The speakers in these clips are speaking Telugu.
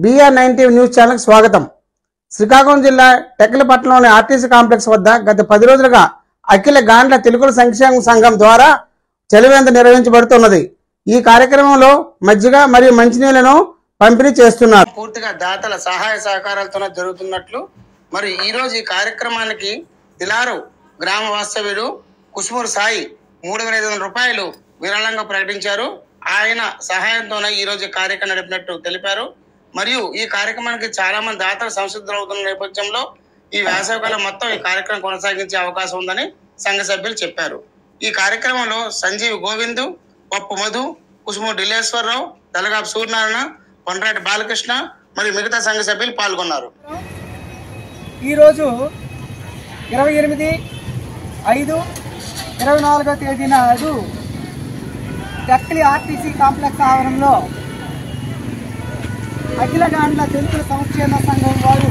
BR90 న్యూస్ ఛానల్ స్వాగతం. శ్రీకాకుళం జిల్లా టెక్కలపట్నంలోని ఆర్టీసీ కాంప్లెక్స్ వద్ద గత 10 రోజులుగా అఖిల గాండ్ల తెలుగుల సంక్షేమ సంఘం ద్వారా చలివేంద్ర నిర్వహించబడుతున్నది. ఈ కార్యక్రమంలో మజ్జిగ మరియు మంచినీళ్లను పంపిణీ చేస్తున్నారు. పూర్తిగా దాతల సహాయ సహకారాలతో జరుగుతున్నట్లు మరి ఈ రోజు ఈ కార్యక్రమానికి తిలారు గ్రామ వాస్తవ్యుడు కుసుమూరు సాయి 3,500 రూపాయలు విరాళంగా ప్రకటించారు. ఆయన సహాయంతోనే ఈ రోజు కార్యక్రమం నడిపినట్టు తెలిపారు. మరియు ఈ కార్యక్రమానికి చాలా మంది దాతలు సంసిద్ధులు అవుతున్న నేపథ్యంలో ఈ వేసవికాలం మొత్తం ఈ కార్యక్రమం కొనసాగించే అవకాశం ఉందని సంఘ సభ్యులు చెప్పారు. ఈ కార్యక్రమంలో సంజీవ్ గోవింద్, పప్పు మధు, కుసుమూరు ఢిల్లేశ్వరరావు, తలగాపు సూర్యనారాయణ, కొండ్రాటి బాలకృష్ణ మరియు మిగతా సంఘ సభ్యులు పాల్గొన్నారు. ఈరోజు 28/5/24 తేదీ నాడు టెక్కలి ఆర్టీసీ కాంప్లెక్స్ ఆవరణలో అఖిల గాండ్ల తెలుగుల సంక్షేమ సంఘం వారు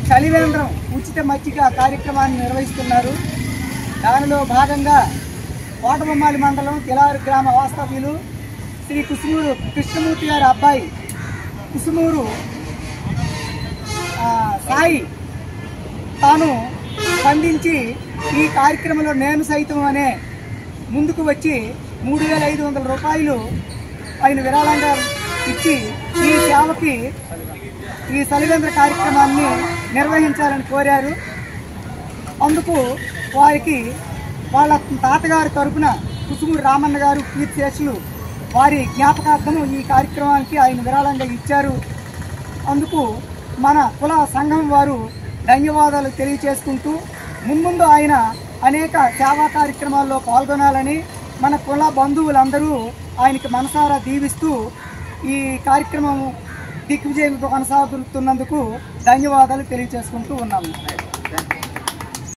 చలివేంద్రం ఉచిత మజ్జిగ కార్యక్రమాన్ని నిర్వహిస్తున్నారు. దానిలో భాగంగా కోటబొమ్మాలి మండలం తిలారు గ్రామ వాస్తవ్యులు శ్రీ కుసుమూరు కృష్ణమూర్తి గారి అబ్బాయి కుసుమూరు సాయి తాను స్పందించి ఈ కార్యక్రమంలో నేను సైతం అనే ముందుకు వచ్చి 3,500 రూపాయలు ఆయన విరాళంగా ఇచ్చి ఈ సేవకి ఈ చలివేంద్ర కార్యక్రమాన్ని నిర్వహించాలని కోరారు. అందుకు వారికి వాళ్ళ తాతగారి తరపున కుసుమూరు రామన్న గారు కీర్తిశేషులు వారి జ్ఞాపకార్థం ఈ కార్యక్రమానికి ఆయన విరాళంగా ఇచ్చారు. అందుకు మన కుల సంఘం వారు ధన్యవాదాలు తెలియచేసుకుంటూ మున్ముందు ఆయన అనేక సేవా కార్యక్రమాల్లో పాల్గొనాలని మన కుల బంధువులందరూ ఆయనకి మనసారా దీవిస్తూ ఈ కార్యక్రమం దిగ్విజయంగా కొనసాగుతున్నందుకు ధన్యవాదాలు తెలియజేసుకుంటూ ఉన్నాము.